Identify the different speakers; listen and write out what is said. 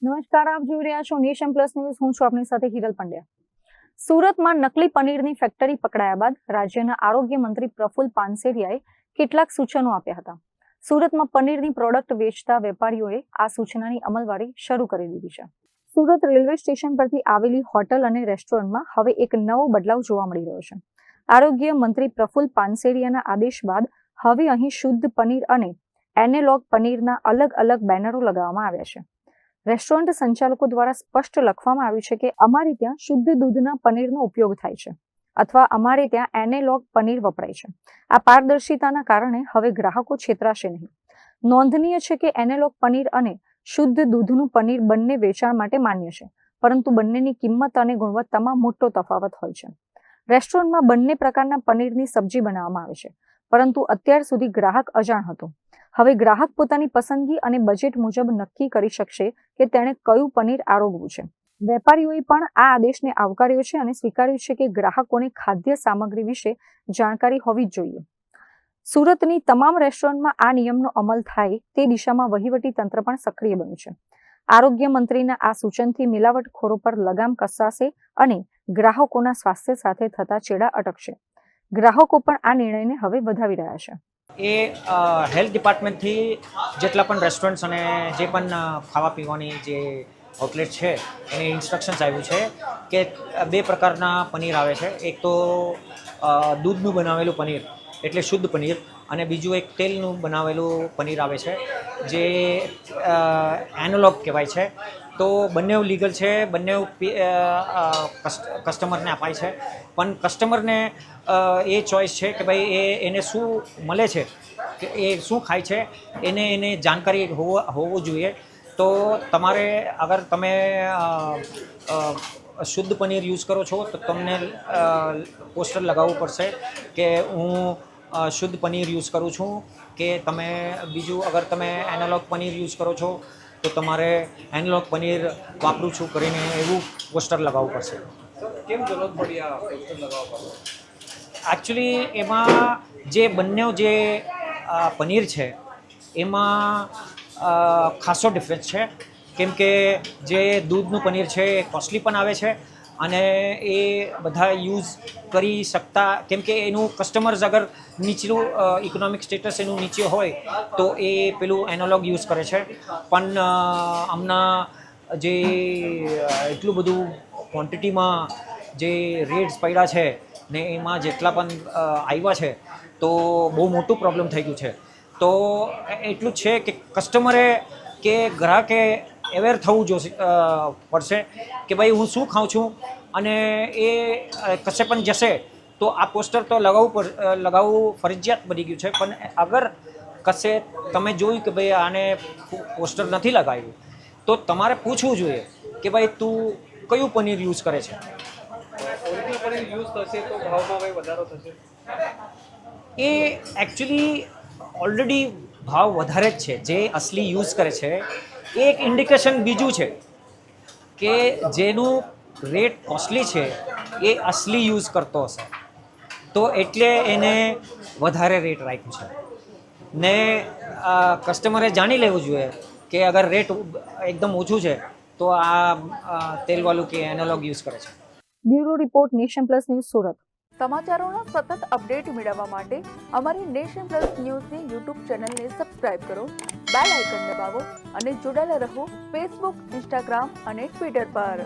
Speaker 1: નમસ્કાર, આપ જોઈ રહ્યા છો નેશન પ્લસ ન્યૂઝ. હું છું આપની સાથે હિરલ પંડ્યા. સુરતમાં નકલી પનીરની ફેક્ટરી પકડાયા બાદ રાજ્યના આરોગ્ય મંત્રી પ્રફુલ પાનસેરિયાએ કેટલાક સૂચનો આપ્યા હતા. સુરતમાં પનીરની પ્રોડક્ટ વેચતા વેપારીઓએ આ સૂચનાની અમલવારી શરૂ કરી દીધી છે. સુરત રેલવે સ્ટેશન પરથી આવેલી હોટલ અને રેસ્ટોરન્ટમાં હવે એક નવો બદલાવ જોવા મળી રહ્યો છે. આરોગ્ય મંત્રી પ્રફુલ પાનસેરિયાના આદેશ બાદ હવે અહીં શુદ્ધ પનીર અને એનેલોગ પનીરના અલગ અલગ બેનરો લગાવવામાં આવ્યા છે. રેસ્ટોરન્ટ સંચાલકો દ્વારા સ્પષ્ટ લખવામાં આવ્યું છે કે અમારે ત્યાં શુદ્ધ દૂધના પનીરનો ઉપયોગ થાય છે અથવા અમારે ત્યાં એનેલોગ પનીર વપરાય છે. આ પારદર્શિતાના કારણે હવે ગ્રાહકો છેતરાશે નહીં. નોંધનીય છે કે એનેલોગ પનીર અને શુદ્ધ દૂધનું પનીર બંને વેચાણ માટે માન્ય છે, પરંતુ બંનેની કિંમત અને ગુણવત્તામાં મોટો તફાવત હોય છે. રેસ્ટોરન્ટમાં બંને પ્રકારના પનીરની સબ્જી બનાવવામાં આવે છે, પરંતુ અત્યાર સુધી ગ્રાહક અજાણ હતો. હવે ગ્રાહક પોતાની પસંદગી અને બજેટ મુજબ નક્કી કરી શકશે કે તેણે કયું પનીર આરોગવું છે. વેપારીઓએ પણ આ આદેશને આવકાર્યો છે અને સ્વીકાર્યું છે કે ગ્રાહકોને ખાદ્ય સામગ્રી વિશે જાણકારી હોવી જ જોઈએ. સુરતની તમામ રેસ્ટોરન્ટમાં આ નિયમનો અમલ થાય તે દિશામાં વહીવટી તંત્ર પણ સક્રિય બન્યું છે. આરોગ્ય મંત્રીના આ સૂચનથી મિલાવટખોરો પર લગામ કસાશે અને ગ્રાહકોના સ્વાસ્થ્ય સાથે થતા ચેડા અટકશે. ગ્રાહકો પણ આ નિર્ણયને હવે વધાવી રહ્યા છે.
Speaker 2: એ હેલ્થ ડિપાર્ટમેન્ટથી જેટલા પણ રેસ્ટોરન્ટ્સ અને જે પણ ખાવા પીવાની જે આઉટલેટ છે એને ઇન્સ્ટ્રક્શન્સ આવ્યું છે કે બે પ્રકારના પનીર આવે છે. એક તો દૂધનું બનાવેલું પનીર એટલે શુદ્ધ પનીર, અને બીજું એક તેલનું બનાવેલું પનીર આવે છે જે એનાલોગ કહેવાય છે. તો બંને લીગલ છે, બંને કસ્ટમરને અપાય છે, પણ કસ્ટમરને એ ચોઈસ છે કે ભાઈ એને શું મળે છે, કે એ શું ખાય છે, એને જાણકારી હોવું જોઈએ. તો તમારે અગર તમે શુદ્ધ પનીર યુઝ કરો છો તો તમને પોસ્ટર લગાવવું પડશે કે હું શુદ્ધ પનીર યુઝ કરું છું, કે તમે બીજું અગર તમે એનાલોગ પનીર યુઝ કરો છો તો તમારે એનાલોગ પનીર વાપરું છું કરીને એવું પોસ્ટર લગાવવું પડશે.
Speaker 3: કેમ જરૂરત પડી આ પોસ્ટર લગાવવા પડે?
Speaker 2: એકચ્યુઅલી એમાં જે બંને જે પનીર છે એમાં ખાસો ડિફરન્સ છે, કેમ કે જે દૂધનું પનીર છે એ કોસ્ટલી પણ આવે છે અને એ બધા યુઝ કરી શકતા, કેમ કે એનું કસ્ટમર્સ અગર નીચલું ઇકોનોમિક સ્ટેટસ એનું નીચે હોય તો એ પેલું એનાલોગ યુઝ કરે છે. પણ હમણાં જે એટલું બધું ક્વોન્ટિટીમાં જે રેટ્સ પડ્યા છે ને એમાં જેટલા પણ આવ્યા છે તો બહુ મોટું પ્રોબ્લેમ થઈ ગયું છે. તો એટલું જ છે કે કસ્ટમરે કે ગ્રાહકે અવેર થવું પડશે કે ભાઈ હું શું ખાઉં છું, અને એ કશે પણ જશે તો આ પોસ્ટર તો લગાવવું ફરજિયાત બની ગયું છે. પણ અગર કશે તમે જોયું કે ભાઈ આને પોસ્ટર નથી લગાવ્યું તો તમારે પૂછવું જોઈએ કે ભાઈ તું કયું પનીર યુઝ કરે છે.
Speaker 3: ઓરિજિનલ પનીર યુઝ થશે તો ભાવમાં કંઈ વધારો થશે?
Speaker 2: એ એકચ્યુઅલી ઓલરેડી ભાવ વધારે જ છે. જે અસલી યુઝ કરે છે એ એક ઇન્ડિકેશન બીજું છે કે જેનું રેટ કોસ્ટલી છે એ અસલી યુઝ કરતો હશે, તો એટલે એને વધારે રેટ રાખ્યું છે. ને કસ્ટમરે જાણી લેવું જોઈએ કે અગર રેટ એકદમ ઓછું છે તો આ તેલવાળું કે એનાલોગ યુઝ કરે છે.
Speaker 1: Bureau report, Nation Plus News, Surat.
Speaker 4: સમાચારોના સતત અપડેટ મેળવવા માટે અમારી નેશન પ્લસ ન્યૂઝની યુટ્યુબ ચેનલને સબસ્ક્રાઇબ કરો, બેલ આઇકન દબાવો અને જોડાયેલા રહો ફેસબુક, ઇન્સ્ટાગ્રામ અને ટ્વિટર પર.